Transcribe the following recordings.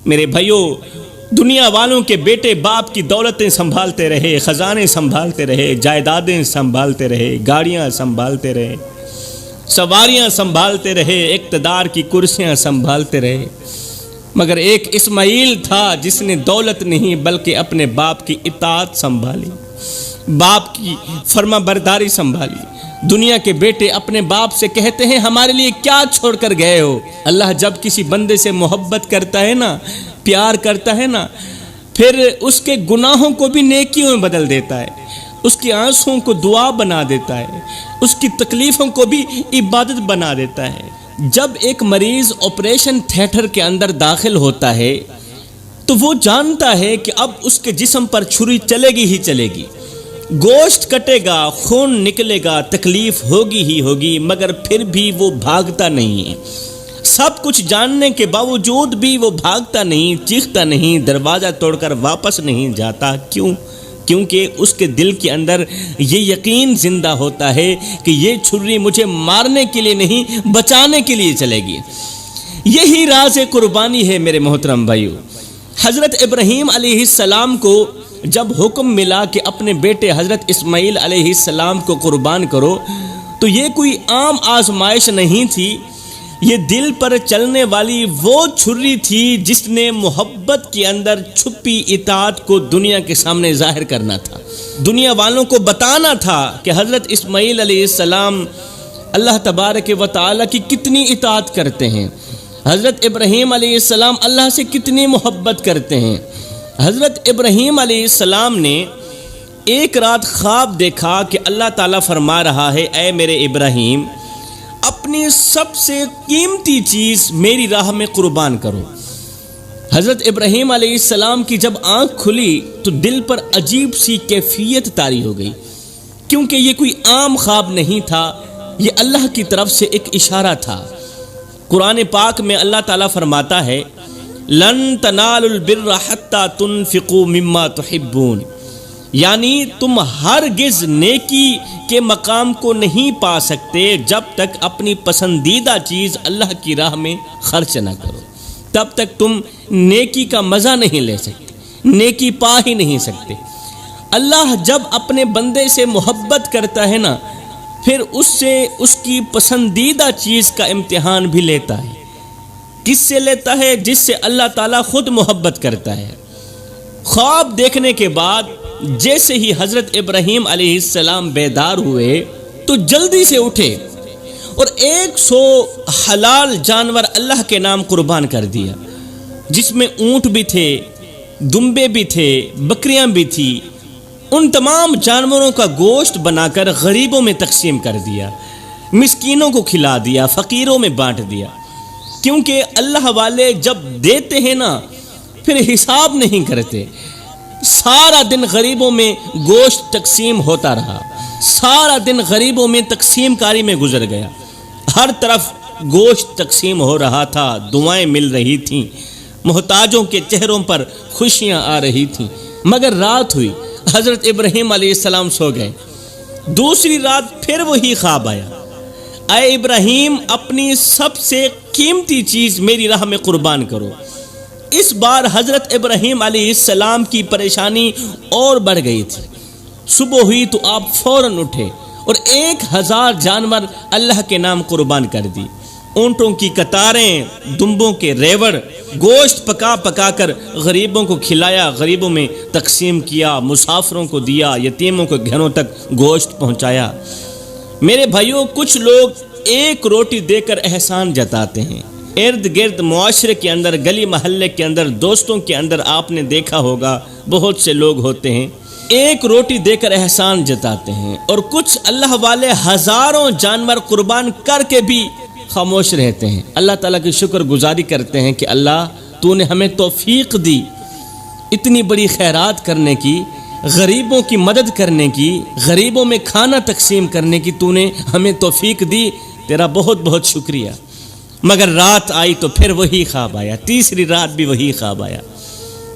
میرے بھائیوں، دنیا والوں کے بیٹے باپ کی دولتیں سنبھالتے رہے، خزانے سنبھالتے رہے، جائیدادیں سنبھالتے رہے، گاڑیاں سنبھالتے رہے، سواریاں سنبھالتے رہے، اقتدار کی کرسیاں سنبھالتے رہے، مگر ایک اسماعیل تھا جس نے دولت نہیں بلکہ اپنے باپ کی اطاعت سنبھالی، باپ کی فرما برداری سنبھالی۔ دنیا کے بیٹے اپنے باپ سے کہتے ہیں ہمارے لیے کیا چھوڑ کر گئے ہو؟ اللہ جب کسی بندے سے محبت کرتا ہے نا، پیار کرتا ہے نا، پھر اس کے گناہوں کو بھی نیکیوں میں بدل دیتا ہے، اس کی آنسوؤں کو دعا بنا دیتا ہے، اس کی تکلیفوں کو بھی عبادت بنا دیتا ہے۔ جب ایک مریض آپریشن تھیٹر کے اندر داخل ہوتا ہے تو وہ جانتا ہے کہ اب اس کے جسم پر چھری چلے گی ہی چلے گی، گوشت کٹے گا، خون نکلے گا، تکلیف ہوگی ہی ہوگی، مگر پھر بھی وہ بھاگتا نہیں ہے۔ سب کچھ جاننے کے باوجود بھی وہ بھاگتا نہیں، چیختا نہیں، دروازہ توڑ کر واپس نہیں جاتا۔ کیوں؟ کیونکہ اس کے دل کے اندر یہ یقین زندہ ہوتا ہے کہ یہ چھری مجھے مارنے کے لیے نہیں، بچانے کے لیے چلے گی۔ یہی راز قربانی ہے میرے محترم بھائیو۔ حضرت ابراہیم علیہ السلام کو جب حکم ملا کہ اپنے بیٹے حضرت اسماعیل علیہ السلام کو قربان کرو تو یہ کوئی عام آزمائش نہیں تھی، یہ دل پر چلنے والی وہ چھری تھی جس نے محبت کے اندر چھپی اطاعت کو دنیا کے سامنے ظاہر کرنا تھا، دنیا والوں کو بتانا تھا کہ حضرت اسماعیل علیہ السلام اللہ تبارک و تعالیٰ کی کتنی اطاعت کرتے ہیں، حضرت ابراہیم علیہ السلام اللہ سے کتنی محبت کرتے ہیں۔ حضرت ابراہیم علیہ السلام نے ایک رات خواب دیکھا کہ اللہ تعالیٰ فرما رہا ہے، اے میرے ابراہیم، اپنی سب سے قیمتی چیز میری راہ میں قربان کرو۔ حضرت ابراہیم علیہ السلام کی جب آنکھ کھلی تو دل پر عجیب سی کیفیت طاری ہو گئی، کیونکہ یہ کوئی عام خواب نہیں تھا، یہ اللہ کی طرف سے ایک اشارہ تھا۔ قرآن پاک میں اللہ تعالیٰ فرماتا ہے، لن تنالوا البر حتى تنفقوا مما تحبون، یعنی تم ہرگز نیکی کے مقام کو نہیں پا سکتے جب تک اپنی پسندیدہ چیز اللہ کی راہ میں خرچ نہ کرو، تب تک تم نیکی کا مزہ نہیں لے سکتے، نیکی پا ہی نہیں سکتے۔ اللہ جب اپنے بندے سے محبت کرتا ہے نا، پھر اس سے اس کی پسندیدہ چیز کا امتحان بھی لیتا ہے۔ کس سے لیتا ہے؟ جس سے اللہ تعالیٰ خود محبت کرتا ہے۔ خواب دیکھنے کے بعد جیسے ہی حضرت ابراہیم علیہ السلام بیدار ہوئے تو جلدی سے اٹھے اور 100 حلال جانور اللہ کے نام قربان کر دیا، جس میں اونٹ بھی تھے، دمبے بھی تھے، بکریاں بھی تھی۔ ان تمام جانوروں کا گوشت بنا کر غریبوں میں تقسیم کر دیا، مسکینوں کو کھلا دیا، فقیروں میں بانٹ دیا۔ کیونکہ اللہ والے جب دیتے ہیں نا پھر حساب نہیں کرتے۔ سارا دن غریبوں میں گوشت تقسیم ہوتا رہا، سارا دن غریبوں میں تقسیم کاری میں گزر گیا، ہر طرف گوشت تقسیم ہو رہا تھا، دعائیں مل رہی تھیں، محتاجوں کے چہروں پر خوشیاں آ رہی تھیں۔ مگر رات ہوئی، حضرت ابراہیم علیہ السلام سو گئے۔ دوسری رات پھر وہی خواب آیا، اے ابراہیم، اپنی سب سے قیمتی چیز میری راہ میں قربان کرو۔ اس بار حضرت ابراہیم علیہ السلام کی پریشانی اور بڑھ گئی تھی۔ صبح ہوئی تو آپ فوراً اٹھے اور 1000 جانور اللہ کے نام قربان کر دی۔ اونٹوں کی قطاریں، دمبوں کے ریوڑ، گوشت پکا پکا کر غریبوں کو کھلایا، غریبوں میں تقسیم کیا، مسافروں کو دیا، یتیموں کے گھروں تک گوشت پہنچایا۔ میرے بھائیوں، کچھ لوگ ایک روٹی دے کر احسان جتاتے ہیں۔ ارد گرد معاشرے کے اندر، گلی محلے کے اندر، دوستوں کے اندر آپ نے دیکھا ہوگا بہت سے لوگ ہوتے ہیں ایک روٹی دے کر احسان جتاتے ہیں، اور کچھ اللہ والے ہزاروں جانور قربان کر کے بھی خاموش رہتے ہیں، اللہ تعالیٰ کی شکر گزاری کرتے ہیں کہ اللہ تو نے ہمیں توفیق دی اتنی بڑی خیرات کرنے کی، غریبوں کی مدد کرنے کی، غریبوں میں کھانا تقسیم کرنے کی تو نے ہمیں توفیق دی، تیرا بہت بہت شکریہ۔ مگر رات آئی تو پھر وہی خواب آیا، تیسری رات بھی وہی خواب آیا۔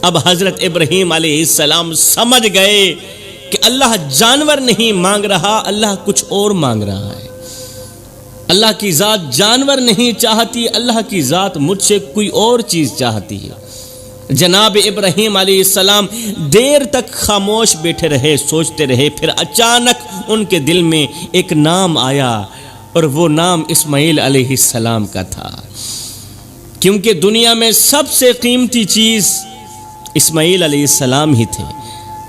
اب حضرت ابراہیم علیہ السلام سمجھ گئے کہ اللہ جانور نہیں مانگ رہا، اللہ کچھ اور مانگ رہا ہے۔ اللہ کی ذات جانور نہیں چاہتی، اللہ کی ذات مجھ سے کوئی اور چیز چاہتی ہے۔ جناب ابراہیم علیہ السلام دیر تک خاموش بیٹھے رہے، سوچتے رہے، پھر اچانک ان کے دل میں ایک نام آیا اور وہ نام اسماعیل علیہ السلام کا تھا، کیونکہ دنیا میں سب سے قیمتی چیز اسماعیل علیہ السلام ہی تھے۔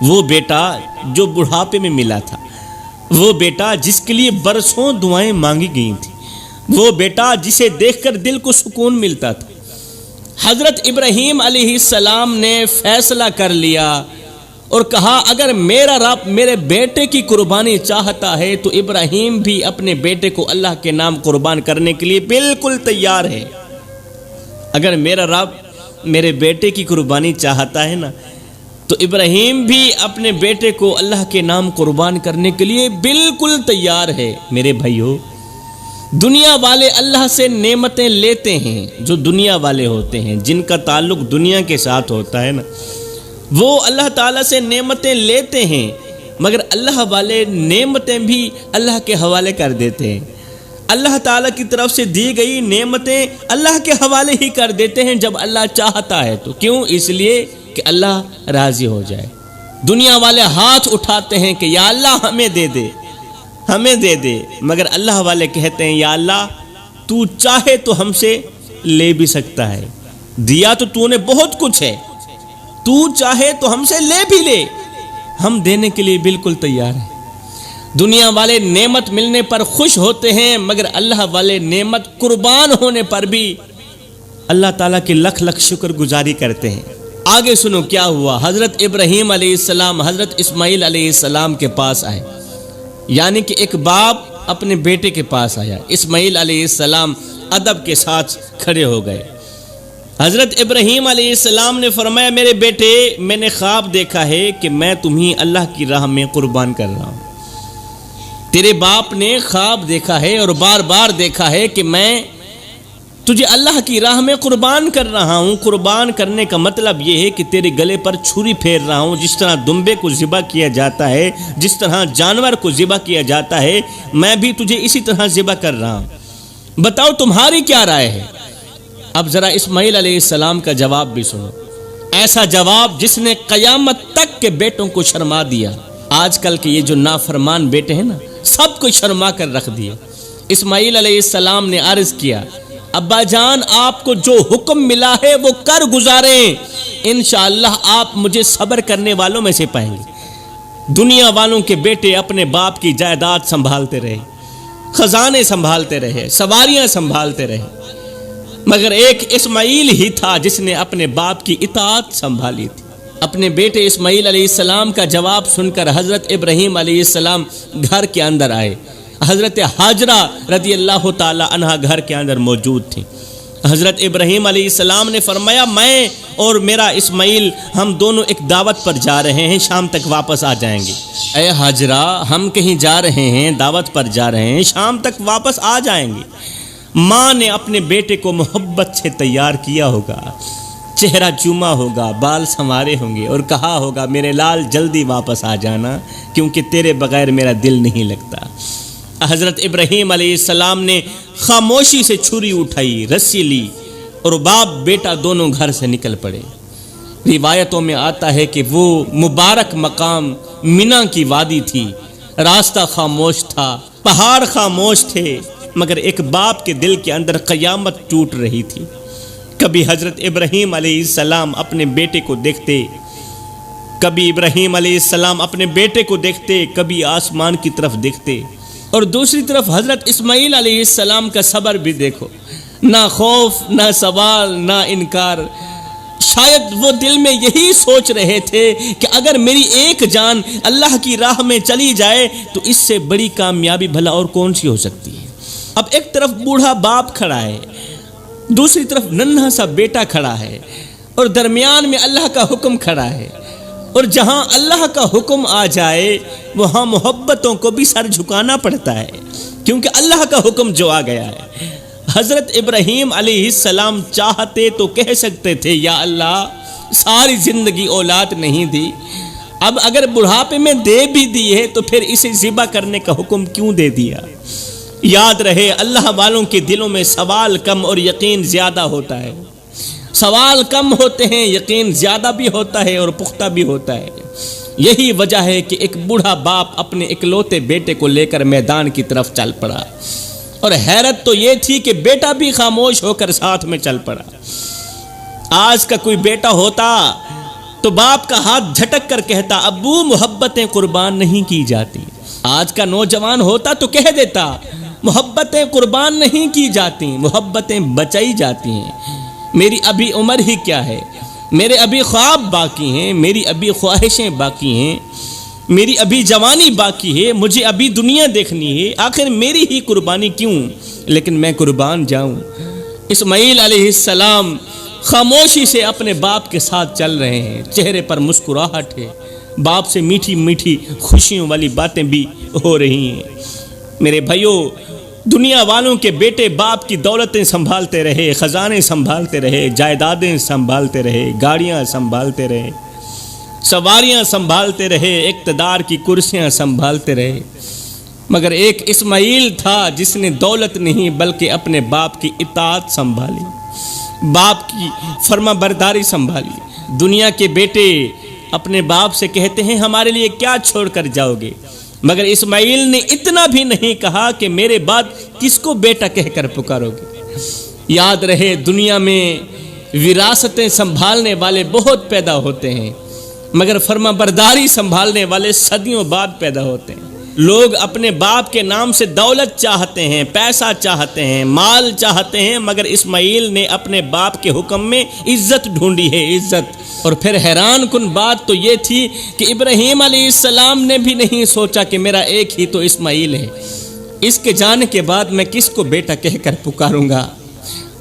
وہ بیٹا جو بڑھاپے میں ملا تھا، وہ بیٹا جس کے لیے برسوں دعائیں مانگی گئی تھیں، وہ بیٹا جسے دیکھ کر دل کو سکون ملتا تھا۔ حضرت ابراہیم علیہ السلام نے فیصلہ کر لیا اور کہا اگر میرا رب میرے بیٹے کی قربانی چاہتا ہے تو ابراہیم بھی اپنے بیٹے کو اللہ کے نام قربان کرنے کے لیے بالکل تیار ہے۔ اگر میرا رب میرے بیٹے کی قربانی چاہتا ہے نا تو ابراہیم بھی اپنے بیٹے کو اللہ کے نام قربان کرنے کے لیے بالکل تیار ہے۔ میرے بھائیو، دنیا والے اللہ سے نعمتیں لیتے ہیں، جو دنیا والے ہوتے ہیں، جن کا تعلق دنیا کے ساتھ ہوتا ہے نا، وہ اللہ تعالیٰ سے نعمتیں لیتے ہیں، مگر اللہ والے نعمتیں بھی اللہ کے حوالے کر دیتے ہیں۔ اللہ تعالیٰ کی طرف سے دی گئی نعمتیں اللہ کے حوالے ہی کر دیتے ہیں جب اللہ چاہتا ہے تو۔ کیوں؟ اس لیے کہ اللہ راضی ہو جائے۔ دنیا والے ہاتھ اٹھاتے ہیں کہ یا اللہ ہمیں دے دے، ہمیں دے دے، مگر اللہ والے کہتے ہیں یا اللہ تو چاہے تو ہم سے لے بھی سکتا ہے، دیا تو نے بہت کچھ ہے، تو چاہے تو ہم سے لے بھی لے، ہم دینے کے لیے بالکل تیار ہیں۔ دنیا والے نعمت ملنے پر خوش ہوتے ہیں، مگر اللہ والے نعمت قربان ہونے پر بھی اللہ تعالیٰ کی لکھ لکھ شکر گزاری کرتے ہیں۔ آگے سنو کیا ہوا۔ حضرت ابراہیم علیہ السلام حضرت اسماعیل علیہ السلام کے پاس آئے، یعنی کہ ایک باپ اپنے بیٹے کے پاس آیا۔ اسماعیل علیہ السلام ادب کے ساتھ کھڑے ہو گئے۔ حضرت ابراہیم علیہ السلام نے فرمایا میرے بیٹے، میں نے خواب دیکھا ہے کہ میں تمہیں اللہ کی راہ میں قربان کر رہا ہوں۔ تیرے باپ نے خواب دیکھا ہے اور بار بار دیکھا ہے کہ میں تجھے اللہ کی راہ میں قربان کر رہا ہوں۔ قربان کرنے کا مطلب یہ ہے کہ تیرے گلے پر چھری پھیر رہا ہوں، جس طرح دمبے کو ذبح کیا جاتا ہے، جس طرح جانور کو ذبح کیا جاتا ہے، میں بھی تجھے اسی طرح ذبح کر رہا ہوں۔ بتاؤ تمہاری کیا رائے ہے؟ اب ذرا اسماعیل علیہ السلام کا جواب بھی سنو، ایسا جواب جس نے قیامت تک کے بیٹوں کو شرما دیا۔ آج کل کے یہ جو نافرمان بیٹے ہیں نا، سب کو شرما کر رکھ دیا۔ اسماعیل علیہ السلام نے عرض کیا ابا جان آپ کو جو حکم ملا ہے وہ کر گزاریں، انشاءاللہ آپ مجھے صبر کرنے والوں میں سے پائیں گے۔ دنیا والوں کے بیٹے اپنے باپ کی جائیداد سنبھالتے رہے، خزانے سنبھالتے رہے، سواریاں سنبھالتے رہے، مگر ایک اسماعیل ہی تھا جس نے اپنے باپ کی اطاعت سنبھالی تھی۔ اپنے بیٹے اسماعیل علیہ السلام کا جواب سن کر حضرت ابراہیم علیہ السلام گھر کے اندر آئے۔ حضرت حاجرہ رضی اللہ تعالی عنہا گھر کے اندر موجود تھی۔ حضرت ابراہیم علیہ السلام نے فرمایا میں اور میرا اسماعیل ہم دونوں ایک دعوت پر جا رہے ہیں، شام تک واپس آ جائیں گے۔ اے حاجرہ ہم کہیں جا رہے ہیں، دعوت پر جا رہے ہیں، شام تک واپس آ جائیں گے۔ ماں نے اپنے بیٹے کو محبت سے تیار کیا ہوگا، چہرہ چوما ہوگا، بال سنوارے ہوں گے اور کہا ہوگا میرے لال جلدی واپس آ جانا کیونکہ تیرے بغیر میرا دل نہیں لگتا۔ حضرت ابراہیم علیہ السلام نے خاموشی سے چھری اٹھائی، رسی لی اور باپ بیٹا دونوں گھر سے نکل پڑے۔ روایتوں میں آتا ہے کہ وہ مبارک مقام مینا کی وادی تھی، راستہ خاموش تھا، پہاڑ خاموش تھے، مگر ایک باپ کے دل کے اندر قیامت ٹوٹ رہی تھی۔ کبھی حضرت ابراہیم علیہ السلام اپنے بیٹے کو دیکھتے، کبھی ابراہیم علیہ السلام اپنے بیٹے کو دیکھتے، کبھی آسمان کی طرف دیکھتے، اور دوسری طرف حضرت اسماعیل علیہ السلام کا صبر بھی دیکھو، نہ خوف، نہ سوال، نہ انکار۔ شاید وہ دل میں یہی سوچ رہے تھے کہ اگر میری ایک جان اللہ کی راہ میں چلی جائے تو اس سے بڑی کامیابی بھلا اور کون سی ہو سکتی ہے۔ اب ایک طرف بوڑھا باپ کھڑا ہے، دوسری طرف ننھا سا بیٹا کھڑا ہے، اور درمیان میں اللہ کا حکم کھڑا ہے، اور جہاں اللہ کا حکم آ جائے وہاں محبتوں کو بھی سر جھکانا پڑتا ہے، کیونکہ اللہ کا حکم جو آ گیا ہے۔ حضرت ابراہیم علیہ السلام چاہتے تو کہہ سکتے تھے یا اللہ ساری زندگی اولاد نہیں دی، اب اگر بڑھاپے میں دے بھی دی ہے تو پھر اسے ذبح کرنے کا حکم کیوں دے دیا۔ یاد رہے اللہ والوں کے دلوں میں سوال کم اور یقین زیادہ ہوتا ہے۔ سوال کم ہوتے ہیں، یقین زیادہ بھی ہوتا ہے اور پختہ بھی ہوتا ہے۔ یہی وجہ ہے کہ ایک بوڑھا باپ اپنے اکلوتے بیٹے کو لے کر میدان کی طرف چل پڑا، اور حیرت تو یہ تھی کہ بیٹا بھی خاموش ہو کر ساتھ میں چل پڑا۔ آج کا کوئی بیٹا ہوتا تو باپ کا ہاتھ جھٹک کر کہتا، ابو محبتیں قربان نہیں کی جاتی۔ آج کا نوجوان ہوتا تو کہہ دیتا، محبتیں قربان نہیں کی جاتی، محبتیں بچائی جاتی ہیں۔ میری ابھی عمر ہی کیا ہے، میرے ابھی خواب باقی ہیں، میری ابھی خواہشیں باقی ہیں، میری ابھی جوانی باقی ہے، مجھے ابھی دنیا دیکھنی ہے، آخر میری ہی قربانی کیوں، لیکن میں قربان جاؤں۔ اسماعیل علیہ السلام خاموشی سے اپنے باپ کے ساتھ چل رہے ہیں، چہرے پر مسکراہٹ ہے، باپ سے میٹھی میٹھی خوشیوں والی باتیں بھی ہو رہی ہیں۔ میرے بھائیوں، دنیا والوں کے بیٹے باپ کی دولتیں سنبھالتے رہے، خزانے سنبھالتے رہے، جائیدادیں سنبھالتے رہے، گاڑیاں سنبھالتے رہے، سواریاں سنبھالتے رہے، اقتدار کی کرسیاں سنبھالتے رہے، مگر ایک اسماعیل تھا جس نے دولت نہیں بلکہ اپنے باپ کی اطاعت سنبھالی، باپ کی فرما برداری سنبھالی۔ دنیا کے بیٹے اپنے باپ سے کہتے ہیں ہمارے لیے کیا چھوڑ کر جاؤ گے، مگر اسماعیل نے اتنا بھی نہیں کہا کہ میرے بعد کس کو بیٹا کہہ کر پکارو گے۔ یاد رہے، دنیا میں وراثتیں سنبھالنے والے بہت پیدا ہوتے ہیں، مگر فرما برداری سنبھالنے والے صدیوں بعد پیدا ہوتے ہیں۔ لوگ اپنے باپ کے نام سے دولت چاہتے ہیں، پیسہ چاہتے ہیں، مال چاہتے ہیں، مگر اسماعیل نے اپنے باپ کے حکم میں عزت ڈھونڈی ہے، عزت۔ اور پھر حیران کن بات تو یہ تھی کہ ابراہیم علیہ السلام نے بھی نہیں سوچا کہ میرا ایک ہی تو اسماعیل ہے، اس کے جانے کے بعد میں کس کو بیٹا کہہ کر پکاروں گا؟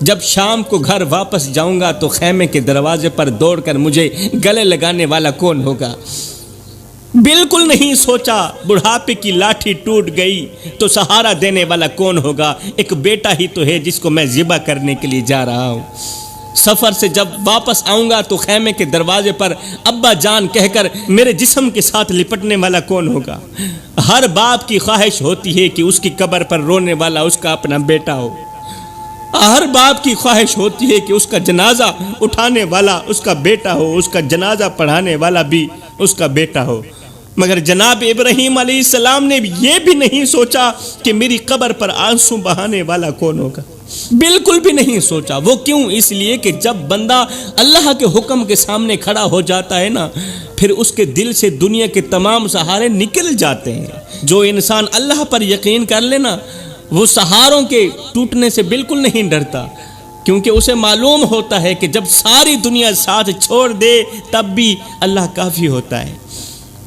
جب شام کو گھر واپس جاؤں گا تو خیمے کے دروازے پر دوڑ کر مجھے گلے لگانے والا کون ہوگا؟ بالکل نہیں سوچا، بڑھاپے کی لاٹھی ٹوٹ گئی تو سہارا دینے والا کون ہوگا؟ ایک بیٹا ہی تو ہے جس کو میں ذبح کرنے کے لیے جا رہا ہوں۔ سفر سے جب واپس آؤں گا تو خیمے کے دروازے پر ابا جان کہہ کر میرے جسم کے ساتھ لپٹنے والا کون ہوگا؟ ہر باپ کی خواہش ہوتی ہے کہ اس کی قبر پر رونے والا اس کا اپنا بیٹا ہو، ہر باپ کی خواہش ہوتی ہے کہ اس کا جنازہ اٹھانے والا اس کا بیٹا ہو، اس کا جنازہ پڑھانے والا بھی اس کا بیٹا ہو، مگر جناب ابراہیم علیہ السلام نے یہ بھی نہیں سوچا کہ میری قبر پر آنسو بہانے والا کون ہوگا، بالکل بھی نہیں سوچا۔ وہ کیوں؟ اس لیے کہ جب بندہ اللہ کے حکم کے سامنے کھڑا ہو جاتا ہے نا، پھر اس کے دل سے دنیا کے تمام سہارے نکل جاتے ہیں۔ جو انسان اللہ پر یقین کر لینا، وہ سہاروں کے ٹوٹنے سے بالکل نہیں ڈرتا، کیونکہ اسے معلوم ہوتا ہے کہ جب ساری دنیا ساتھ چھوڑ دے تب بھی اللہ کافی ہوتا ہے۔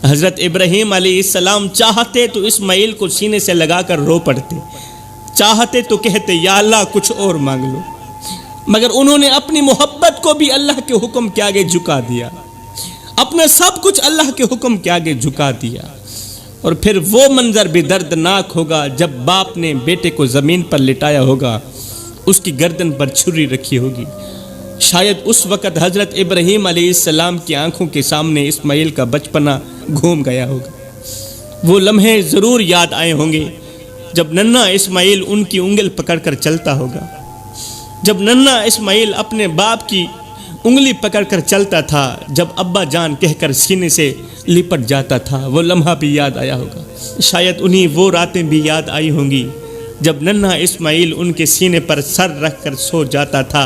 حضرت ابراہیم علیہ السلام چاہتے تو اسماعیل کو سینے سے لگا کر رو پڑتے، چاہتے تو کہتے یا اللہ کچھ اور مانگ لو، مگر انہوں نے اپنی محبت کو بھی اللہ کے حکم کے آگے جھکا دیا، اپنا سب کچھ اللہ کے حکم کے آگے جھکا دیا۔ اور پھر وہ منظر بھی دردناک ہوگا جب باپ نے بیٹے کو زمین پر لٹایا ہوگا، اس کی گردن پر چھری رکھی ہوگی۔ شاید اس وقت حضرت ابراہیم علیہ السلام کی آنکھوں کے سامنے اسماعیل کا بچپنا گھوم گیا ہوگا۔ وہ لمحے ضرور یاد آئے ہوں گے جب ننھا اسماعیل ان کی انگل پکڑ کر چلتا ہوگا، جب ننھا اسماعیل اپنے باپ کی انگلی پکڑ کر چلتا تھا، جب ابا جان کہہ کر سینے سے لپٹ جاتا تھا، وہ لمحہ بھی یاد آیا ہوگا۔ شاید انہی وہ راتیں بھی یاد آئی ہوں گی جب ننھا اسماعیل ان کے سینے پر سر رکھ کر سو جاتا تھا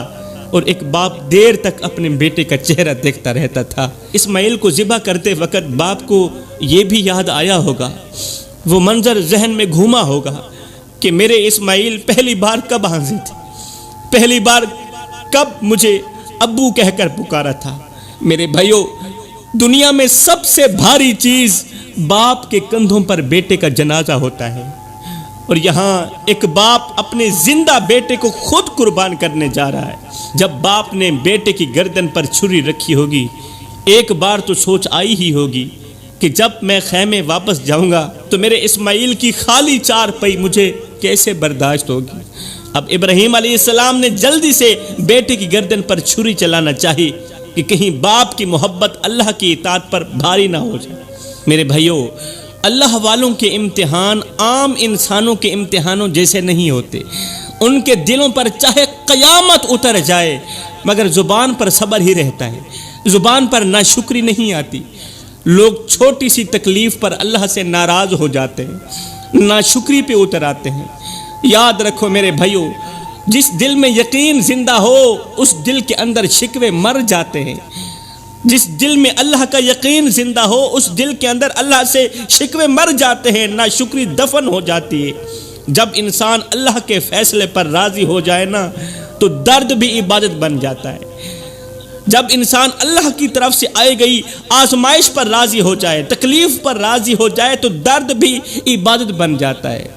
اور ایک باپ دیر تک اپنے بیٹے کا چہرہ دیکھتا رہتا تھا۔ اسماعیل کو ذبح کرتے وقت باپ کو یہ بھی یاد آیا ہوگا، وہ منظر ذہن میں گھوما ہوگا کہ میرے اسماعیل پہلی بار کب ہنسے تھے، پہلی بار کب مجھے ابو کہہ کر پکارا تھا۔ میرے بھائیوں، دنیا میں سب سے بھاری چیز باپ کے کندھوں پر بیٹے کا جنازہ ہوتا ہے، اور یہاں ایک باپ اپنے زندہ بیٹے کو خود قربان کرنے جا رہا ہے۔ جب باپ نے بیٹے کی گردن پر چھری رکھی ہوگی، ایک بار تو سوچ آئی ہی ہوگی کہ جب میں خیمے واپس جاؤں گا تو میرے اسماعیل کی خالی چار پئی مجھے کیسے برداشت ہوگی۔ اب ابراہیم علیہ السلام نے جلدی سے بیٹے کی گردن پر چھری چلانا چاہی کہ کہیں باپ کی محبت اللہ کی اطاعت پر بھاری نہ ہو جائے۔ میرے بھائیوں، اللہ والوں کے امتحان عام انسانوں کے امتحانوں جیسے نہیں ہوتے۔ ان کے دلوں پر چاہے قیامت اتر جائے مگر زبان پر صبر ہی رہتا ہے، زبان پر ناشکری نہیں آتی۔ لوگ چھوٹی سی تکلیف پر اللہ سے ناراض ہو جاتے ہیں، ناشکری پہ اتر آتے ہیں۔ یاد رکھو میرے بھائیو، جس دل میں یقین زندہ ہو اس دل کے اندر شکوے مر جاتے ہیں۔ جس دل میں اللہ کا یقین زندہ ہو اس دل کے اندر اللہ سے شکوے مر جاتے ہیں، ناشکری دفن ہو جاتی ہے۔ جب انسان اللہ کے فیصلے پر راضی ہو جائے نا تو درد بھی عبادت بن جاتا ہے۔ جب انسان اللہ کی طرف سے آئی گئی آزمائش پر راضی ہو جائے، تکلیف پر راضی ہو جائے تو درد بھی عبادت بن جاتا ہے۔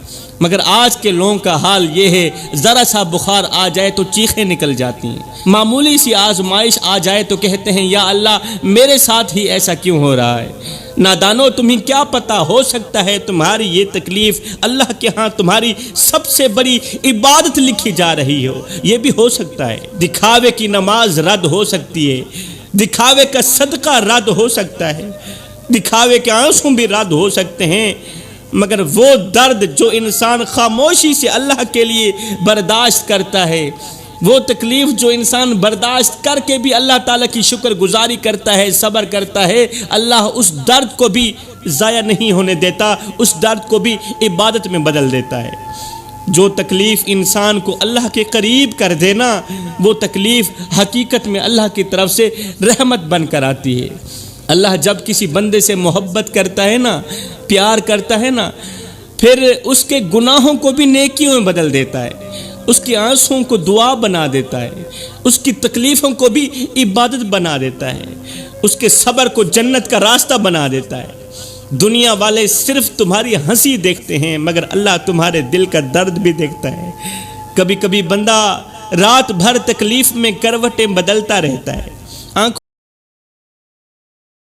مگر آج کے لوگوں کا حال یہ ہے، ذرا سا بخار آ جائے تو چیخیں نکل جاتی ہیں، معمولی سی آزمائش آ جائے تو کہتے ہیں یا اللہ میرے ساتھ ہی ایسا کیوں ہو رہا ہے۔ نادانو، تمہیں کیا پتا، ہو سکتا ہے تمہاری یہ تکلیف اللہ کے ہاں تمہاری سب سے بڑی عبادت لکھی جا رہی ہو، یہ بھی ہو سکتا ہے۔ دکھاوے کی نماز رد ہو سکتی ہے، دکھاوے کا صدقہ رد ہو سکتا ہے، دکھاوے کے آنسو بھی رد ہو سکتے ہیں، مگر وہ درد جو انسان خاموشی سے اللہ کے لیے برداشت کرتا ہے، وہ تکلیف جو انسان برداشت کر کے بھی اللہ تعالیٰ کی شکر گزاری کرتا ہے، صبر کرتا ہے، اللہ اس درد کو بھی ضائع نہیں ہونے دیتا، اس درد کو بھی عبادت میں بدل دیتا ہے۔ جو تکلیف انسان کو اللہ کے قریب کر دینا، وہ تکلیف حقیقت میں اللہ کی طرف سے رحمت بن کر آتی ہے۔ اللہ جب کسی بندے سے محبت کرتا ہے نا، پیار کرتا ہے نا، پھر اس کے گناہوں کو بھی نیکیوں میں بدل دیتا ہے، اس کے آنسوں کو دعا بنا دیتا ہے، اس کی تکلیفوں کو بھی عبادت بنا دیتا ہے، اس کے صبر کو جنت کا راستہ بنا دیتا ہے۔ دنیا والے صرف تمہاری ہنسی دیکھتے ہیں مگر اللہ تمہارے دل کا درد بھی دیکھتا ہے۔ کبھی کبھی بندہ رات بھر تکلیف میں کروٹیں بدلتا رہتا ہے،